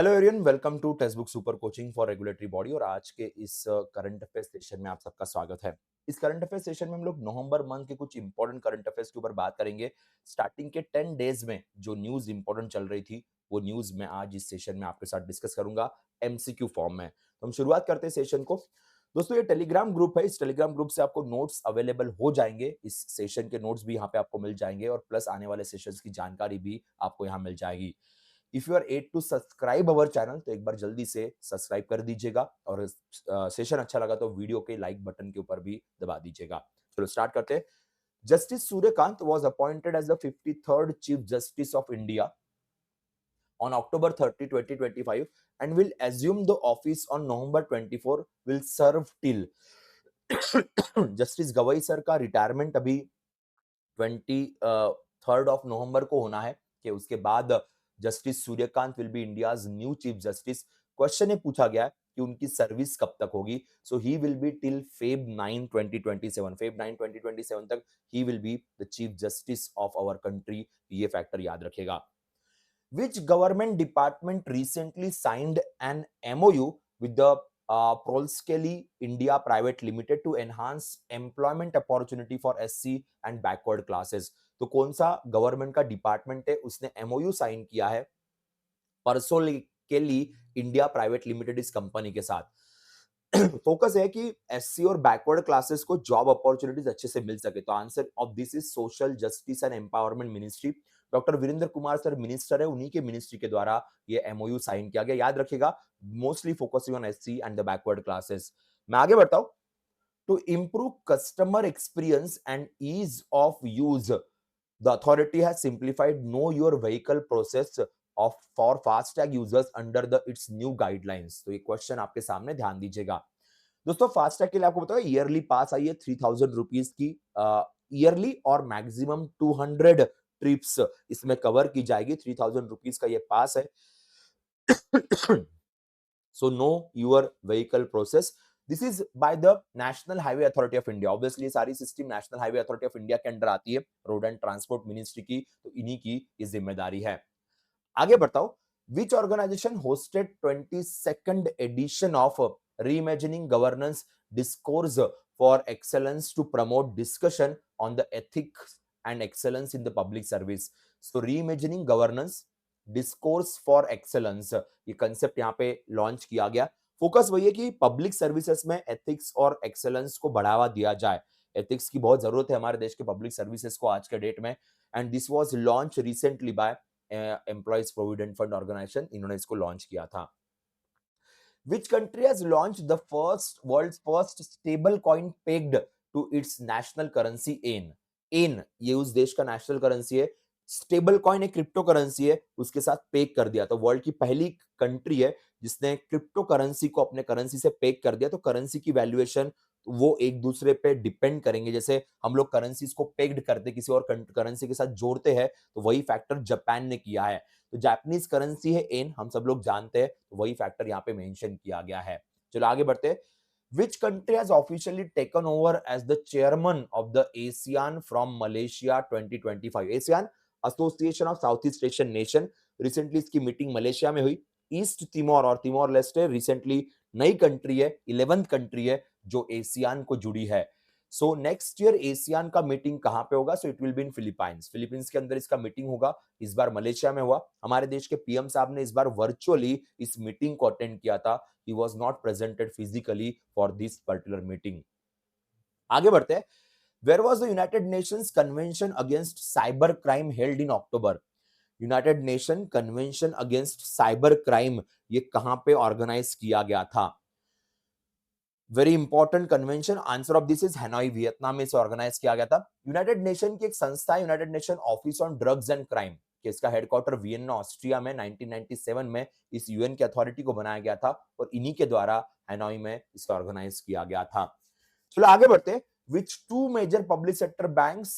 Hello everyone, welcome to textbook super coaching for regulatory body. और आज के इस करंट अफेयर सेशन में आप सबका स्वागत है। इस करंट अफेयर सेशन में हम लोग नवंबर मंथ के कुछ इंपॉर्टेंट करंट अफेयर्स के ऊपर बात करेंगे। स्टार्टिंग के 10 डेज में जो न्यूज इंपॉर्टेंट चल रही थी वो न्यूज मैं आज इस सेशन में आपके साथ डिस्कस करूंगा एमसीक्यू फॉर्म में। तो हम शुरुआत करते हैं सेशन को। दोस्तों, ये टेलीग्राम ग्रुप है। इस टेलीग्राम ग्रुप से आपको नोट्स अवेलेबल हो जाएंगे। इस सेशन के नोट्स भी यहाँ पे आपको मिल जाएंगे और प्लस आने वाले सेशंस की जानकारी भी आपको यहाँ मिल जाएगी। If you are yet to subscribe our channel तो एक बार जल्दी से सब्सक्राइब कर दीजिएगा और सेशन अच्छा लगा तो वीडियो के लाइक बटन के ऊपर भी दबा दीजिएगा। चलो स्टार्ट करते हैं। Justice Suryakant was appointed as the 53rd Chief Justice of India on October 30, 2025 and will assume the office on November 24, will serve till justice Gavai sir का रिटायरमेंट अभी 23rd ऑफ नवंबर को होना है कि उसके बाद justice Suryakant will be India's new chief justice. Question ये पूछा गया है कि उनकी सर्विस कब तक होगी। So he will be till Feb 9 2027, Feb 9 2027 तक he will be the chief justice of our country. ये फैक्टर याद रखेगा। Which government department recently signed an MOU with the Prolskeli India Private Limited to enhance employment opportunity for SC and backward classes? तो कौन सा government का department है उसने MOU sign किया है परसोली इंडिया प्राइवेट लिमिटेड इस कंपनी के साथ। फोकस है कि एससी और बैकवर्ड क्लासेस को जॉब अपॉर्चुनिटीज अच्छे से मिल सके। तो answer of this is social justice and empowerment ministry. Doctor Virendra Kumar sir minister है, उन्हीं के मिनिस्ट्री के द्वारा ये एमओयू साइन किया गया। याद रखिएगा, mostly focusing on SC and the backward classes. मैं आगे बढ़ता हूं। To improve customer experience and ease of use, the authority has simplified know your vehicle process of for FASTag users under the its new guidelines. तो ये question आपके सामने, ध्यान दीजिएगा। दोस्तों, फास्टैग के लिए आपको बताओ ईयरली पास आई है 3000 रुपीज की ईयरली और मैक्सिमम 200 ट्रिप्स इसमें कवर की जाएगी। 3000 रुपीज का ये पास है। So know your vehicle process. This is by the National Highway Authority of India. Obviously सारी system National Highway Authority of India के अंडर आती है, रोड एंड ट्रांसपोर्ट मिनिस्ट्री की, तो इन्हीं की ये जिम्मेदारी है। आगे बढ़ता हूं। Which organisation hosted 22nd edition of reimagining governance discourse for excellence to promote discussion on the ethics and excellence in the public service? So reimagining governance discourse for excellence, ये कंसेप्ट यहाँ पे लॉन्च किया गया। Focus वही है कि public services में ethics और एक्सेलेंस को बढ़ावा दिया जाए। एथिक्स की बहुत जरूरत है हमारे देश के पब्लिक सर्विसेज को आज के डेट में। And this was launch recently by employees provident fund organisation, इन्होंने इसको लॉन्च किया था। Which country has launched the world's first stable coin pegged to its national currency येन? येन ये उस देश का नेशनल करेंसी है। स्टेबल कॉइन एक क्रिप्टो करेंसी है, उसके साथ पेग कर दिया। तो वर्ल्ड की पहली कंट्री है जिसने क्रिप्टो करेंसी को अपने करेंसी से पेग कर दिया। तो करेंसी की वैल्यूएशन वो एक दूसरे पे डिपेंड करेंगे। जैसे हम लोग करेंसीज को पेग्ड करते, किसी और करेंसी के साथ जोड़ते हैं, तो वही फैक्टर जापान ने किया है। तो जापानीज करेंसी है येन, हम सब लोग जानते हैं, तो वही फैक्टर यहाँ पे मेंशन किया गया है। चलो आगे बढ़ते हैं। Which country has officially taken over as the chairman of the ASEAN from Malaysia 2025? ASEAN association of south east Asian nation, recently इसकी मीटिंग मलेशिया में हुई। ईस्ट तिमोर और तिमोर लेस्टे रिसेंटली नई कंट्री है, 11th कंट्री है जो ASEAN को जुड़ी है। सो नेक्स्ट ईयर एशियान का मीटिंग कहां पे होगा? So it will be in Philippines. Philippines के अंदर इसका मीटिंग होगा। इस बार मलेशिया में हुआ। हमारे देश के पीएम साहब ने इस बार वर्चुअली इस मीटिंग को अटेंड किया था। He was not presented physically for this particular meeting. आगे बढ़ते हैं। Where was the United Nations convention against cyber crime held in October? United Nation convention against cyber crime ये कहां पे ऑर्गेनाइज किया गया था? Very important convention. Answer of this is Hanoi, Vietnam में इसे ऑर्गेनाइज किया गया था। यूनाइटेड नेशन की एक संस्था है, United nation office on drugs and crime, कि इसका हेडक्वार्टर वियना ऑस्ट्रिया में 1997 में इस यूएन की अथॉरिटी को बनाया गया था और इन्हीं के द्वारा हैनोई में इसे ऑर्गेनाइज किया गया था। चलो आगे बढ़ते हैं। Which two major public sector banks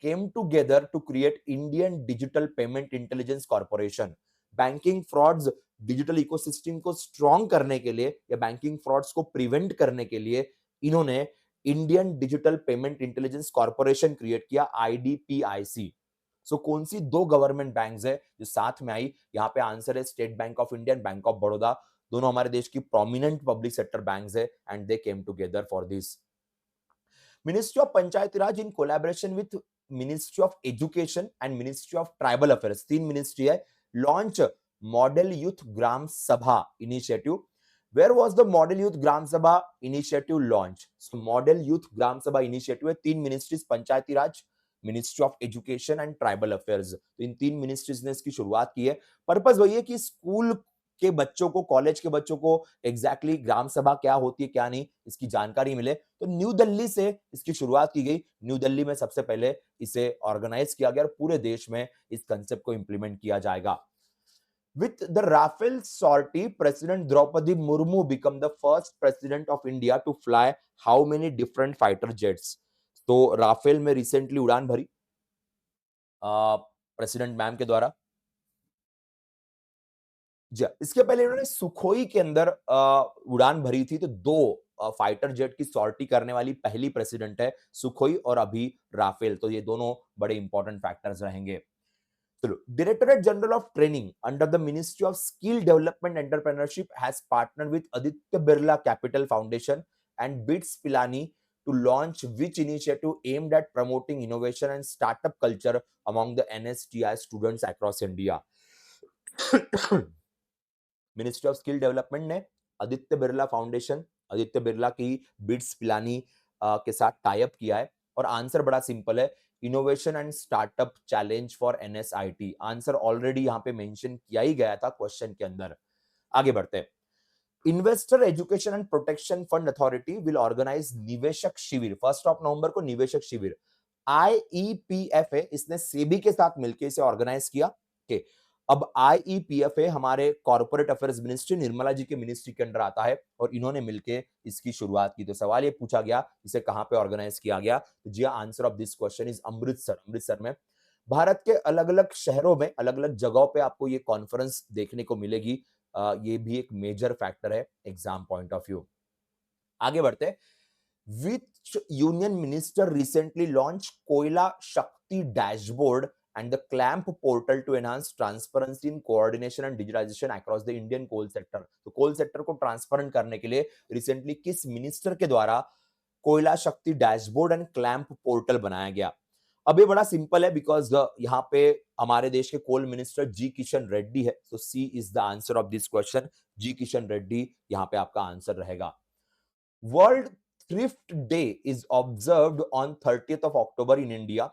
came together to create Indian Digital Payment Intelligence Corporation? Banking frauds digital ecosystem को स्ट्रॉन्ग करने के लिए या बैंकिंग फ्रॉड्स को प्रिवेंट करने के लिए इन्होंने Indian digital payment intelligence corporation create किया, आईडीपीआईसी। सो कौन सी दो गवर्नमेंट बैंक्स है जो साथ में आई? यहाँ पे आंसर है state bank of India and bank of Baroda. दोनों हमारे देश की प्रोमिनेंट पब्लिक सेक्टर बैंक्स है and they came together for this. Ministry of Panchayati Raj in collaboration with ministry of education and ministry of tribal affairs, तीन ministry है, launch model youth Gram Sabha initiative. Where was the model youth Gram Sabha initiative launch? So model youth Gram Sabha initiative है, तीन ministries, Panchayati Raj, ministry of education and tribal affairs, तो इन तीन ministries ने इसकी शुरुआत की है। पर्पस वही है कि स्कूल के बच्चों को, कॉलेज के बच्चों को एग्जैक्टली ग्राम सभा क्या होती है क्या नहीं इसकी जानकारी मिले। तो न्यू दिल्ली से इसकी शुरुआत की गई, न्यू दिल्ली में सबसे पहले इसे ऑर्गेनाइज किया गया और पूरे देश में इस कंसेप्ट को इंप्लीमेंट किया जाएगा। With the Rafale sortie, President Draupadi Murmu became the first president of India to fly how many different fighter jets? तो राफेल में रिसेंटली उड़ान भरी प्रेसिडेंट मैम के द्वारा। जी, इसके पहले इन्होंने सुखोई के अंदर उड़ान भरी थी, तो दो फाइटर जेट की सॉर्टी करने वाली पहली प्रेसिडेंट है सुखोई और अभी राफेल, तो ये दोनों बड़े इंपॉर्टेंट फैक्टर्स रहेंगे। Directorate General of Training under the Ministry of Skill Development Entrepreneurship has partnered with Aditya Birla Capital Foundation and BITS Pilani to launch which initiative aimed at promoting innovation and startup culture among the NSTI students across India. Ministry of skill development ने Aditya Birla foundation, Aditya Birla की bits Pilani के साथ tie up किया है और answer बड़ा simple है, innovation and startup challenge for NSIT. Answer already यहां पे मेंशन किया ही गया था क्वेश्चन के अंदर। आगे बढ़ते हैं। Investor education and protection fund authority will organise निवेशक शिविर, 1 नवंबर को निवेशक शिविर। आईईपीएफए इसने सेबी के साथ मिलकर इसे ऑर्गेनाइज किया। अब आईईपीएफए हमारे corporate affairs ministry, Nirmala ji के मिनिस्ट्री के अंडर आता है और इन्होंने मिलकर इसकी शुरुआत की। तो सवाल ये पूछा गया इसे कहां पे ऑर्गेनाइज किया गया? तो जी answer of this question is Amritsar, Amritsar में। भारत के अलग अलग शहरों में, अलग अलग जगहों पे आपको ये कॉन्फ्रेंस देखने को मिलेगी। ये भी एक मेजर फैक्टर है एग्जाम पॉइंट ऑफ व्यू। आगे बढ़ते हैं। Which union minister recently launched कोयला शक्ति dashboard and the CLAMP portal to enhance transparency in coordination and digitalization across the Indian coal sector? तो कोल सेक्टर को ट्रांसपेरेंट करने के लिए रिसेंटली किस मिनिस्टर के द्वारा कोयला शक्ति डैशबोर्ड एंड क्लैंप पोर्टल बनाया गया? अब ये बड़ा सिंपल है बिकॉज यहाँ पे हमारे देश के coal minister G Kishan Reddy है, तो C is the answer of this question, G Kishan Reddy यहाँ पे आपका आंसर रहेगा। World thrift day is observed on 30th of October in India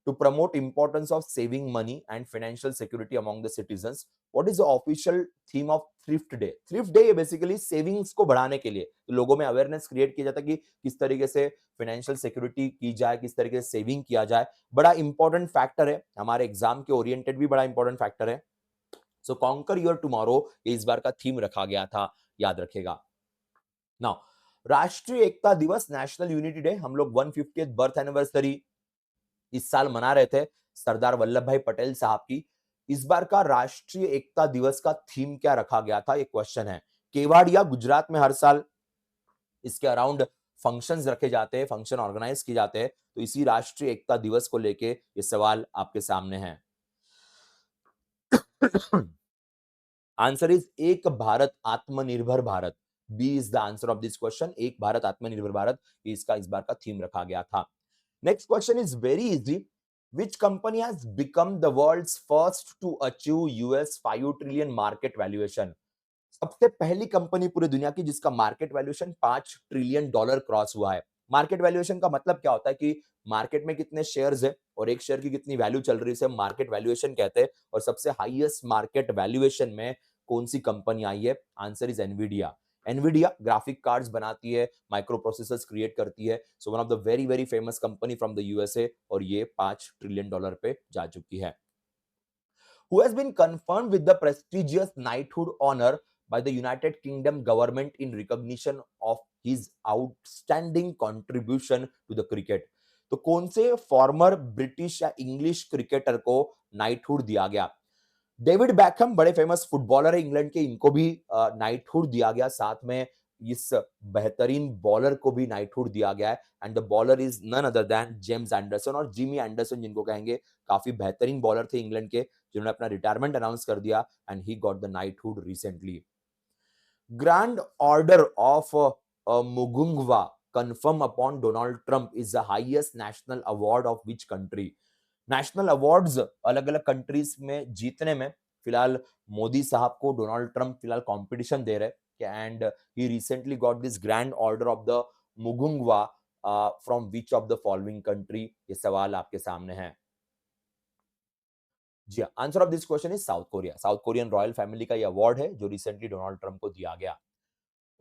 to promote importance of saving money and financial security among the citizens. What is the official theme of thrift day? Thrift day basically savings को बढ़ाने के लिए तो लोगों में awareness create किया जाता है कि किस तरीके से फाइनेंशियल सिक्योरिटी की जाए, किस तरीके से सेविंग किया जाए। बड़ा इंपॉर्टेंट फैक्टर है, हमारे एग्जाम के ओरिएंटेड भी बड़ा इंपॉर्टेंट फैक्टर है। सो कॉन्कर योर टुमारो ये इस बार का थीम रखा गया था, याद रखेगा। नाउ राष्ट्रीय एकता दिवस, नेशनल यूनिटी डे, हम लोग 150th बर्थ एनिवर्सरी इस साल मना रहे थे सरदार वल्लभ भाई पटेल साहब की। इस बार का राष्ट्रीय एकता दिवस का थीम क्या रखा गया था, ये क्वेश्चन है। केवाड़िया गुजरात में हर साल इसके अराउंड फंक्शंस रखे जाते हैं, फंक्शन ऑर्गेनाइज किए जाते हैं, तो इसी राष्ट्रीय एकता दिवस को लेके ये सवाल आपके सामने है। आंसर इज एक भारत आत्मनिर्भर Bharat, B is the answer of this question, एक भारत आत्मनिर्भर भारत, इसका इस बार का थीम रखा गया था। Next question is very easy. Which company has become the world's first to achieve US 5 trillion market valuation? सबसे पहली कंपनी पूरी दुनिया की जिसका मार्केट वैल्यूएशन $5 ट्रिलियन क्रॉस हुआ है। मार्केट वैल्यूएशन का मतलब क्या होता है कि मार्केट में कितने शेयर्स है और एक शेयर की कितनी वैल्यू चल रही है, इसे मार्केट वैल्यूएशन कहते हैं। और सबसे हाईएस्ट मार्केट वैल्यूएशन में कौन सी कंपनी आई है? Answer is Nvidia. Nvidia graphic cards बनाती है, माइक्रो प्रोसेसर्स क्रिएट करती है, so one of the very very famous company from the USA, और ये $5 ट्रिलियन पे जा चुकी है। Who has been confirmed with the prestigious knighthood honor by the United Kingdom government in recognition of his outstanding contribution to the cricket? तो कौन से farmer British या इंग्लिश क्रिकेटर को नाइटहुड दिया गया? डेविड बैकहम बड़े फेमस फुटबॉलर है England के, इनको भी नाइटहुड दिया गया। साथ में इस बेहतरीन बॉलर को भी नाइटहुड दिया गया है and the bowler is none other than James Anderson और जिमी एंडरसन जिनको कहेंगे, काफी बेहतरीन बॉलर थे इंग्लैंड के जिन्होंने अपना रिटायरमेंट अनाउंस कर दिया and he got the knighthood recently. Grand Order of Mugungwa confirm upon Donald Trump is the highest national award of which country? National awards अलग अलग कंट्रीज में जीतने में फिलहाल मोदी साहब को डोनाल्ड ट्रंप फिलहाल कंपटीशन दे रहे हैं and he recently got this grand order of the Mugunghwa from which of the following country, ये सवाल आपके सामने है। जी answer of this question is south Korea. South Korean royal family का ये अवार्ड है जो रिसेंटली डोनाल्ड ट्रंप को दिया गया।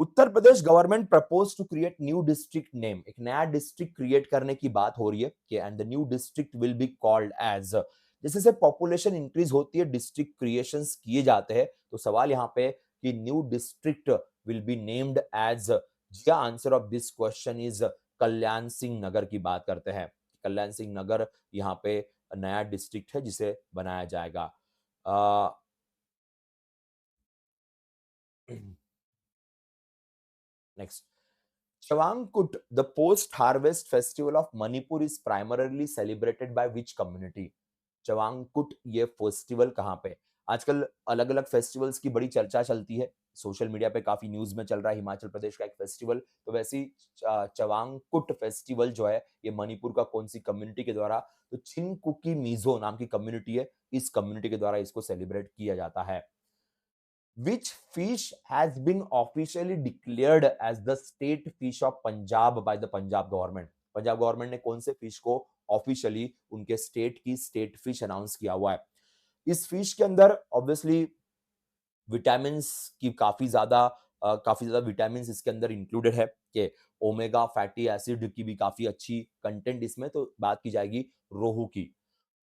Uttar Pradesh government propose to create new district name, एक नया डिस्ट्रिक्ट क्रिएट करने की बात हो रही है कि and the new district will be called as, जैसे जैसे पॉपुलेशन इंक्रीज होती है डिस्ट्रिक्ट क्रिएशंस किए जाते हैं, तो सवाल यहाँ पे कि new district will be named as, जिसका answer of this question is Kalyan Singh Nagar की बात करते हैं। कल्याण सिंह नगर यहाँ पे नया डिस्ट्रिक्ट है जिसे बनाया जाएगा। Next, Chawangkut, the post-harvest festival of Manipur is primarily celebrated by which community? चवांगकुट ये फेस्टिवल कहाँ पे? आजकल अलग-अलग फेस्टिवल्स की बड़ी चर्चा चलती है। सोशल मीडिया पे काफी न्यूज में चल रहा है हिमाचल प्रदेश का एक फेस्टिवल, तो वैसे ही चवांगकुट फेस्टिवल जो है ये मणिपुर का कौन सी कम्युनिटी के द्वारा, तो छिनकुकी मिजो नाम की कम्युनिटी है, इस कम्युनिटी के द्वारा इसको सेलिब्रेट किया जाता है। Which fish has been officially declared as the state fish of Punjab by the Punjab government? Punjab government ने कौन से फिश को ऑफिशियली उनके स्टेट की स्टेट फिश अनाउंस किया हुआ है? इस फिश के अंदर ऑब्वियसली विटामिन की काफी ज्यादा विटामिन इसके अंदर इंक्लूडेड है कि ओमेगा फैटी एसिड की भी काफी अच्छी कंटेंट इसमें, तो बात की जाएगी रोहू की।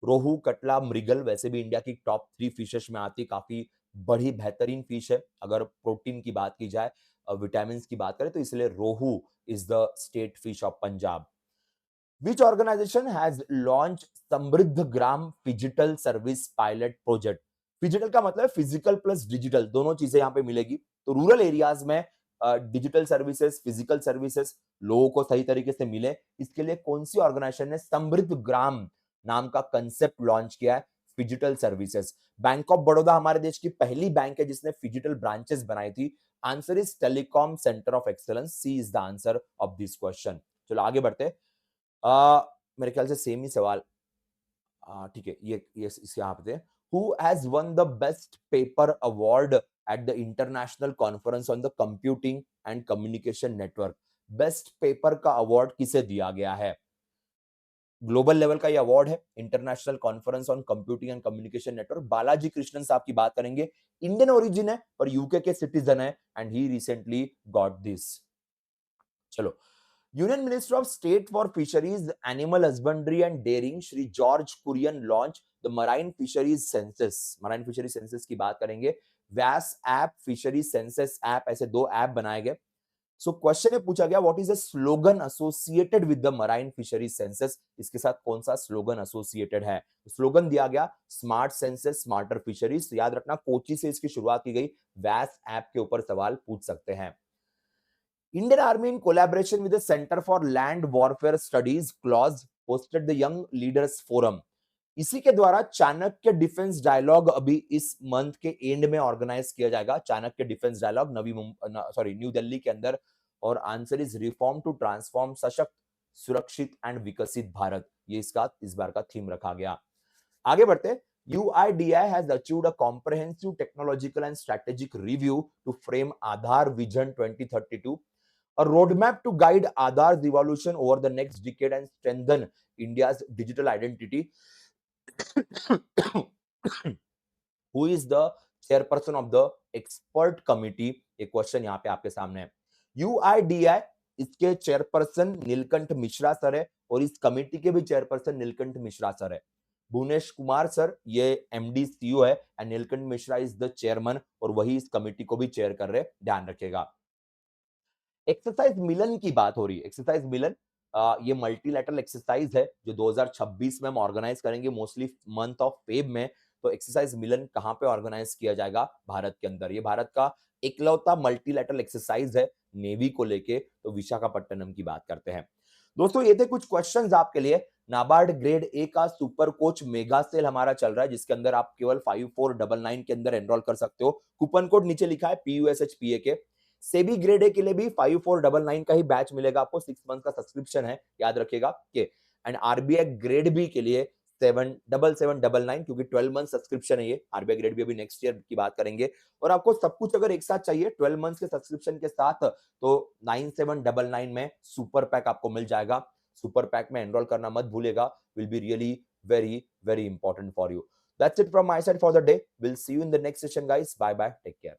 रोहू, कटला, मृगल वैसे भी इंडिया की टॉप 3 फिशेस में आती है, काफी बड़ी बेहतरीन फिश है अगर प्रोटीन की बात की जाए, विटामिन की बात करें तो, इसलिए rohu is the state fish of Punjab. Which organization has launched Samriddh Gram phygital service pilot project? Phygital का मतलब फिजिकल प्लस डिजिटल, दोनों चीजें यहां पे मिलेगी, तो रूरल एरियाज में डिजिटल सर्विसेज, फिजिकल सर्विसेज लोगों को सही तरीके से मिले, इसके लिए कौन सी ऑर्गेनाइजेशन ने समृद्ध ग्राम नाम का कंसेप्ट लॉन्च किया है? Phygital services. Bank of Baroda हमारे देश की पहली बैंक है जिसने फिजिटल ब्रांचेस बनाई थी। Answer is telecom centre of excellence, C is the answer of this question. चलो आगे बढ़ते। मेरे ख्याल से सेम ही सवाल, ठीक है, ये इस यहाँ पे थे। Who has one the best paper award at the international conference on the computing and communication network? Best paper का अवार्ड किसे दिया गया है? ग्लोबल लेवल का ये अवार्ड है, international conference on computing and communication network. Balaji Krishnan साहब की बात करेंगे, इंडियन ओरिजिन है पर यूके के सिटीजन है and he recently got this. चलो, union minister of state for fisheries, animal husbandry and dairying Shri George Kurian launch the marine fisheries census. Marine fisheries census की बात करेंगे। Vyas app, fisheries census app, ऐसे दो ऐप बनाए गए। सो क्वेश्चन में पूछा गया what is the slogan associated with the marine fisheries census? इसके साथ कौन सा स्लोगन एसोसिएटेड है? स्लोगन दिया गया स्मार्ट सेंसस स्मार्टर फिशरीज। याद रखना कोची से इसकी शुरुआत की गई, व्यास ऐप के ऊपर सवाल पूछ सकते हैं। Indian Army in collaboration with the Center for Land Warfare Studies clause hosted the Young Leaders Forum। इसी के द्वारा चाणक्य डिफेंस डायलॉग अभी इस मंथ के एंड में ऑर्गेनाइज किया जाएगा। Chanakya defence dialogue New Delhi के अंदर, और answer is reform to transform, सशक्त, सुरक्षित एंड विकसित भारत, ये इसका इस बार का थीम रखा गया। आगे बढ़ते। UIDAI has achieved a comprehensive technological and strategic review to frame Aadhaar Vision 2032, a roadmap to guide Aadhaar's evolution over the next decade and strengthen India's digital identity। Who is the chairperson of the expert committee? एक question यहाँ पे आपके सामने है। UIDAI, इसके chairperson Neelkanth Mishra sir है और इस कमेटी के भी चेयरपर्सन नीलकंठ मिश्रा सर है। भुवनेश कुमार सर ये MD CEO है and Neelkanth Mishra is the chairman और वही इस कमेटी को भी चेयर कर रहे, ध्यान रखिएगा। एक्सरसाइज मिलन की बात हो रही है। एक्सरसाइज मिलन ये मल्टीलैटरल एक्सरसाइज है जो 2026 में हम ऑर्गेनाइज करेंगे, मोस्टली मंथ ऑफ फेब में। तो एक्सरसाइज मिलन कहाँ पे ऑर्गेनाइज किया जाएगा? भारत के अंदर। ये भारत का इकलौता मल्टीलैटरल एक्सरसाइज है नेवी को लेके, तो विशाखापट्टनम की बात करते हैं। दोस्तों ये थे कुछ क्वेश्चंस आपके लिए। नाबार्ड ग्रेड ए का सुपर कोच मेगा सेल हमारा चल रहा है, जिसके अंदर आप केवल 5499 के अंदर एनरोल कर सकते हो। कूपन कोड नीचे लिखा है PUSHPA के। सेबी ग्रेड ए के लिए भी 5499 का ही बैच मिलेगा आपको, 6 मंथ का सब्सक्रिप्शन है, याद रखिएगा के। एंड आरबीआई ग्रेड बी के लिए 7799, क्योंकि 12 मंथ सब्सक्रिप्शन है ये। आरबीआई ग्रेड बी अभी नेक्स्ट ईयर की बात करेंगे। और आपको सब कुछ अगर एक साथ चाहिए 12 मंथ के सब्सक्रिप्शन के साथ, तो 9799 में सुपर पैक आपको मिल जाएगा। सुपर पैक में एनरोल करना मत भूलिएगा, will be really very very important for you. That's it from my side for the day. Will see you in the next session guys. Bye bye, take care.